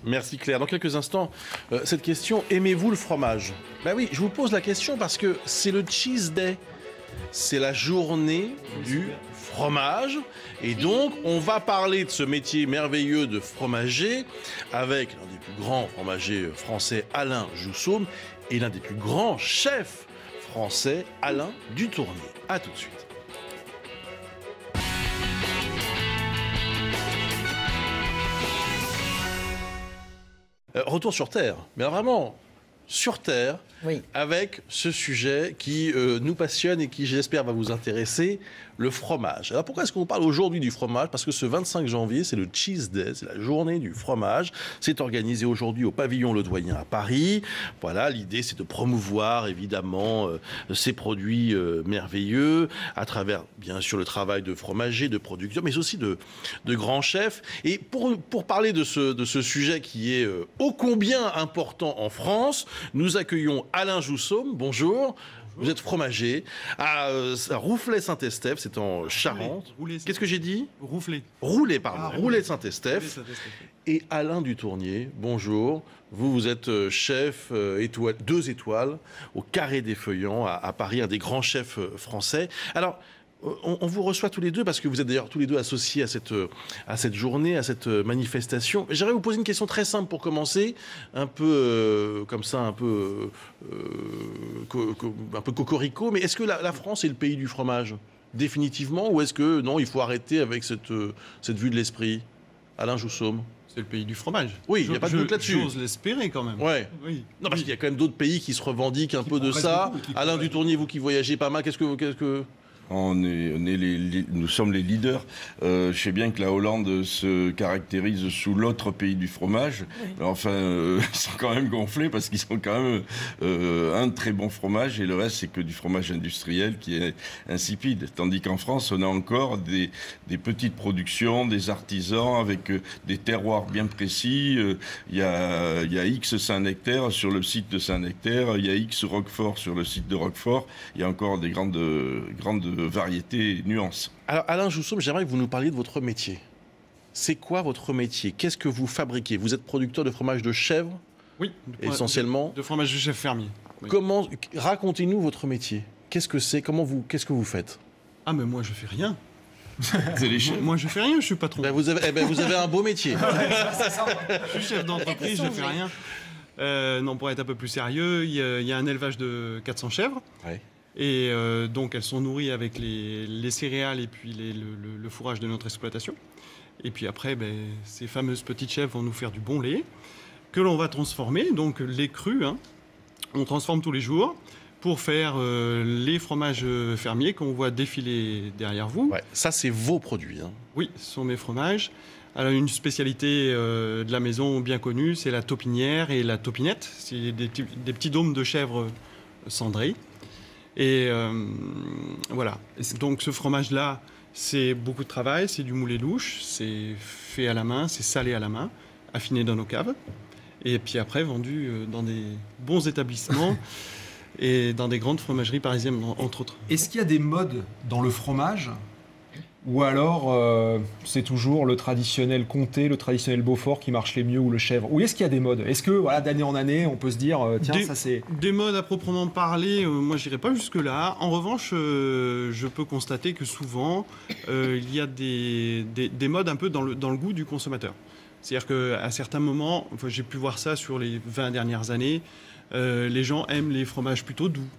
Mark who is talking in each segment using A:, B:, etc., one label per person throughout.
A: Merci Claire. Dans quelques instants, cette question, aimez-vous le fromage? Ben oui, je vous pose la question parce que c'est le Cheese Day. C'est la journée du fromage. Et donc, on va parler de ce métier merveilleux de fromager avec l'un des plus grands fromagers français, Alain Jousseaume, et l'un des plus grands chefs français, Alain Dutournier. A tout de suite. Retour sur Terre, mais vraiment sur Terre, oui, avec ce sujet qui nous passionne et qui, j'espère, va vous intéresser, le fromage. Alors pourquoi est-ce qu'on parle aujourd'hui du fromage? Parce que ce 25 janvier, c'est le Cheese Day, c'est la journée du fromage. C'est organisé aujourd'hui au pavillon Le Doyen à Paris. Voilà, l'idée c'est de promouvoir évidemment ces produits merveilleux à travers, bien sûr, le travail de fromagers, de producteurs, mais aussi de grands chefs. Et pour parler de ce sujet qui est ô combien important en France, nous accueillons Alain Jousseaume. Bonjour. Vous êtes fromager à Roufflay-Saint-Estèphe, c'est en Charente. Qu'est-ce que j'ai dit?
B: Roufflay.
A: Roulé, pardon. Roufflay-Saint-Estèphe. Et Alain Dutournier, bonjour. Vous êtes chef 2 étoiles au Carré des Feuillants à Paris, un des grands chefs français. Alors, on vous reçoit tous les deux parce que vous êtes d'ailleurs tous les deux associés à cette journée, à cette manifestation. J'aimerais vous poser une question très simple pour commencer, un peu comme ça, un peu cocorico. Mais est-ce que la France est le pays du fromage définitivement, ou est-ce que non, il faut arrêter avec cette vue de l'esprit? Alain Jousseaume.
B: C'est le pays du fromage.
A: Oui, il n'y a pas de doute là-dessus.
B: J'ose l'espérer quand même.
A: Ouais.
B: Oui.
A: Non, parce qu'il y a quand même d'autres pays qui se revendiquent un peu de ça. Alain Dutournier, vous qui voyagez pas mal, qu'est-ce que...
C: Nous sommes les leaders. Je sais bien que la Hollande se caractérise sous l'autre pays du fromage. Oui. Mais enfin, ils sont quand même gonflés parce qu'ils ont quand même un très bon fromage et le reste, c'est que du fromage industriel qui est insipide. Tandis qu'en France, on a encore des petites productions, des artisans avec des terroirs bien précis. Il y a X Saint-Nectaire sur le site de Saint-Nectaire, il y a X Roquefort sur le site de Roquefort. Il y a encore des grandes variétés et nuances.
A: Alors Alain Jousseaume, j'aimerais que vous nous parliez de votre métier. C'est quoi votre métier? Qu'est-ce que vous fabriquez? Vous êtes producteur de fromage de chèvre?
B: Oui,
A: essentiellement.
B: De fromage de chèvre fermier. Oui.
A: Racontez-nous votre métier. Qu'est-ce que c'est? Qu'est-ce que vous faites?
B: Ah mais moi je fais rien.
C: Moi
B: je fais rien, je suis patron.
A: Vous avez un beau métier.
B: Je suis chef d'entreprise, je fais rien. Non, pour être un peu plus sérieux, il y a un élevage de 400 chèvres. Ouais. Et donc elles sont nourries avec les céréales et puis le fourrage de notre exploitation. Et puis après, ces fameuses petites chèvres vont nous faire du bon lait que l'on va transformer, donc lait cru, hein, on transforme tous les jours pour faire les fromages fermiers qu'on voit défiler derrière vous. Ouais,
A: ça, c'est vos produits, hein.
B: Oui, ce sont mes fromages. Alors, une spécialité de la maison bien connue, c'est la taupinière et la taupinette. C'est des petits dômes de chèvre cendrés. Et voilà. Donc ce fromage-là, c'est beaucoup de travail, c'est du moulé louche, c'est fait à la main, c'est salé à la main, affiné dans nos caves, et puis après vendu dans des bons établissements et dans des grandes fromageries parisiennes, entre autres.
D: Est-ce qu'il y a des modes dans le fromage? Ou alors, c'est toujours le traditionnel comté, le traditionnel Beaufort qui marche les mieux, ou le chèvre? Ou est-ce qu'il y a des modes? Est-ce que, voilà, d'année en année, on peut se dire, tiens, ça c'est...
B: Des modes à proprement parler, moi je n'irai pas jusque-là. En revanche, je peux constater que souvent, il y a des modes un peu dans le goût du consommateur. C'est-à-dire qu'à certains moments, j'ai pu voir ça sur les 20 dernières années, les gens aiment les fromages plutôt doux.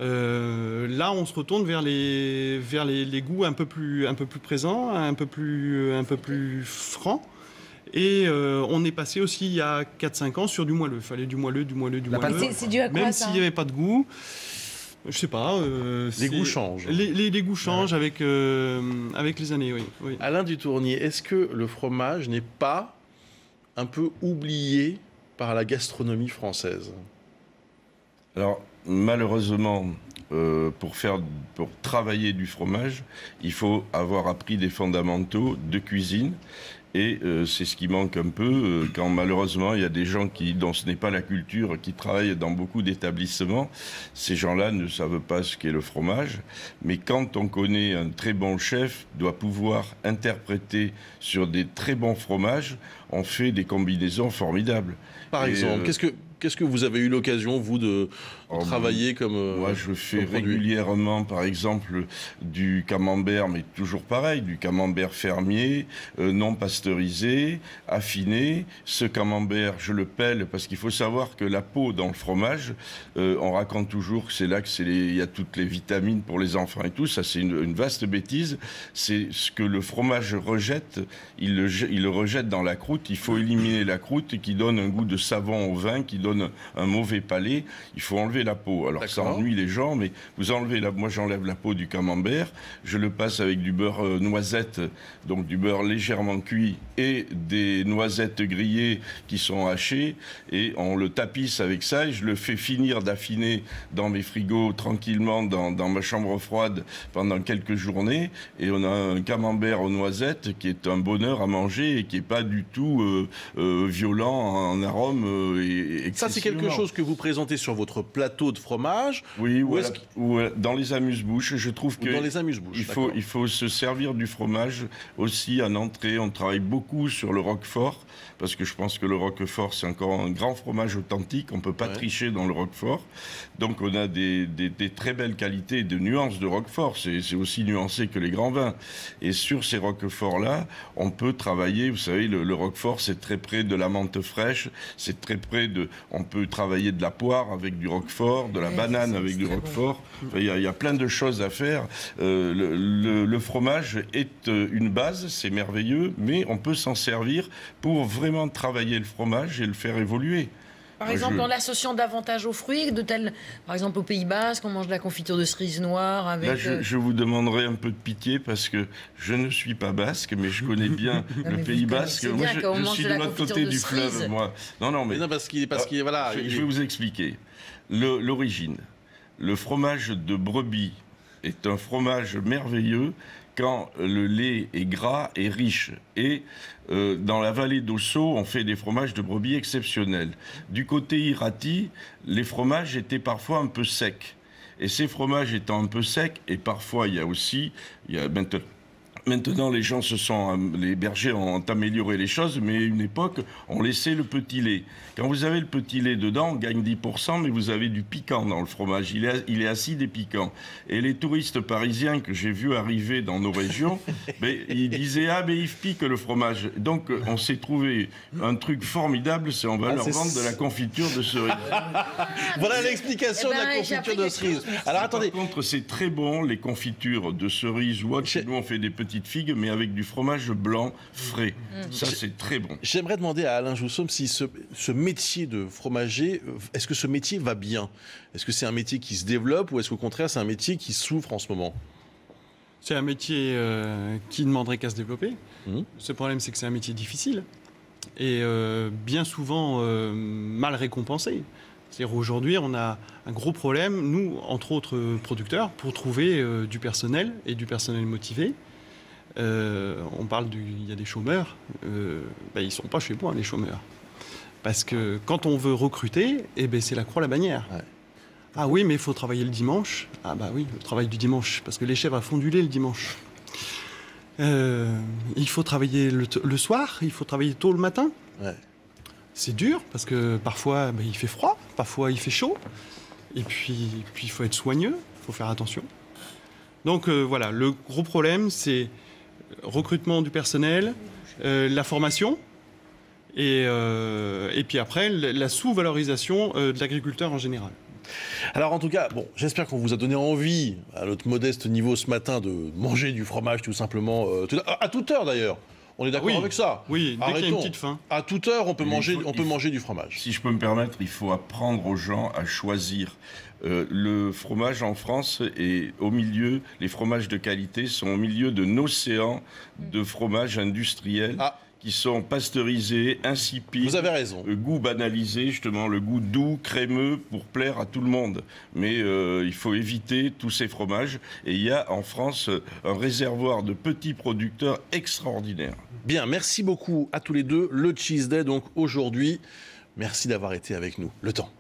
B: Là, on se retourne vers les goûts un peu plus présents, un peu plus francs. Et on est passé aussi, il y a 4-5 ans, sur du moelleux. Il fallait du moelleux.
E: C'est dû à quoi,
B: même
E: ça?
B: s'il n'y avait pas de goût, je sais pas.
A: Les goûts changent.
B: Les goûts changent avec les années, oui.
A: Alain Dutournier, est-ce que le fromage n'est pas un peu oublié par la gastronomie française?
C: Alors, malheureusement, pour travailler du fromage, il faut avoir appris des fondamentaux de cuisine. Et c'est ce qui manque un peu quand malheureusement il y a des gens dont ce n'est pas la culture, qui travaillent dans beaucoup d'établissements. Ces gens-là ne savent pas ce qu'est le fromage. Mais quand on connaît un très bon chef, doit pouvoir interpréter sur des très bons fromages, on fait des combinaisons formidables.
A: Par exemple, qu'est-ce que vous avez eu l'occasion, vous, de travailler comme
C: moi, je fais régulièrement, par exemple, du camembert, mais toujours pareil, du camembert fermier, non pasteurisé, affiné. Ce camembert, je le pèle parce qu'il faut savoir que la peau dans le fromage, on raconte toujours que c'est là il y a toutes les vitamines pour les enfants et tout. Ça, c'est une vaste bêtise. C'est ce que le fromage rejette. Il le rejette dans la croûte. Il faut éliminer la croûte qui donne un goût de savon au vin, qui donne un mauvais palais. Il faut enlever la peau. Alors ça ennuie les gens, mais vous enlevez moi j'enlève la peau du camembert, je le passe avec du beurre noisette, donc du beurre légèrement cuit et des noisettes grillées qui sont hachées, et on le tapisse avec ça et je le fais finir d'affiner dans mes frigos tranquillement dans ma chambre froide pendant quelques journées, et on a un camembert aux noisettes qui est un bonheur à manger et qui n'est pas du tout violent en arôme et
A: ça, c'est quelque chose que vous présentez sur votre plateau de fromage.
C: Oui, ou dans les amuse-bouches. Je trouve que
A: dans les amuse-bouches,
C: il faut se servir du fromage aussi en entrée. On travaille beaucoup sur le roquefort, parce que je pense que le roquefort, c'est encore un grand fromage authentique. On ne peut pas tricher dans le roquefort. Donc on a des très belles qualités et de nuances de roquefort. C'est aussi nuancé que les grands vins. Et sur ces roqueforts-là, on peut travailler, vous savez, le roquefort, c'est très près de la menthe fraîche, c'est très près on peut travailler de la poire avec du roquefort, de la banane avec du roquefort. Enfin, il y a plein de choses à faire. Le fromage est une base, c'est merveilleux, mais on peut s'en servir pour vraiment travailler le fromage et le faire évoluer.
E: Par exemple, en l'associant davantage aux fruits, par exemple au Pays Basque, on mange de la confiture de cerise noire avec...
C: Là, je vous demanderai un peu de pitié parce que je ne suis pas basque, mais je connais bien le Pays Basque. Moi, je suis de l'autre côté du fleuve, moi. Non, mais
A: parce qu'il voilà.
C: Je vais vous expliquer l'origine. Le fromage de brebis est un fromage merveilleux quand le lait est gras et riche. Et dans la vallée d'Ossau, on fait des fromages de brebis exceptionnels. Du côté Irati, les fromages étaient parfois un peu secs. Et ces fromages étant un peu secs, et parfois il y a maintenant, les bergers ont amélioré les choses, mais à une époque, on laissait le petit lait. Quand vous avez le petit lait dedans, on gagne 10%, mais vous avez du piquant dans le fromage. Il est acide et piquant. Et les touristes parisiens que j'ai vus arriver dans nos régions, ils disaient « Ah, mais il pique le fromage ». Donc, on s'est trouvé un truc formidable, c'est on va leur vendre de la confiture de cerise.
A: Voilà l'explication de la confiture de cerise. Alors, attendez.
C: Par contre, c'est très bon, les confitures de cerise ou autre. Chez nous, on fait des petites figues, mais avec du fromage blanc frais. Ça, c'est très bon.
A: J'aimerais demander à Alain Jousseaume si ce métier de fromager, est-ce que ce métier va bien? Est-ce que c'est un métier qui se développe ou est-ce qu'au contraire, c'est un métier qui souffre en ce moment?
B: C'est un métier qui ne demanderait qu'à se développer. Ce problème, c'est que c'est un métier difficile et bien souvent mal récompensé. C'est-à-dire aujourd'hui, on a un gros problème, nous, entre autres producteurs, pour trouver du personnel et du personnel motivé. On parle il y a des chômeurs, ils ne sont pas chez moi, les chômeurs. Parce que quand on veut recruter, c'est la croix la bannière. Ouais. Ah oui, mais il faut travailler le dimanche. Ah bah oui, le travail du dimanche, parce que les chèvres font du lait le dimanche. Il faut travailler le soir, il faut travailler tôt le matin. Ouais. C'est dur, parce que parfois il fait froid, parfois il fait chaud. Et puis il faut être soigneux, il faut faire attention. Donc voilà, le gros problème, c'est recrutement du personnel, la formation, et puis après, la sous-valorisation de l'agriculteur en général.
A: Alors en tout cas, j'espère qu'on vous a donné envie, à notre modeste niveau ce matin, de manger du fromage tout simplement, à toute heure d'ailleurs. On est d'accord avec ça?
B: Oui, dès qu'il y a une petite faim.
A: À toute heure, on peut manger du fromage.
C: Si je peux me permettre, il faut apprendre aux gens à choisir. Le fromage en France est au milieu, les fromages de qualité sont au milieu d'un océan de fromages industriels. Qui sont pasteurisés, insipides.
A: Vous avez raison.
C: Le goût banalisé, justement, le goût doux, crémeux, pour plaire à tout le monde. Mais il faut éviter tous ces fromages. Et il y a en France un réservoir de petits producteurs extraordinaires.
A: Bien, merci beaucoup à tous les deux. Le Cheese Day, donc aujourd'hui. Merci d'avoir été avec nous. Le temps.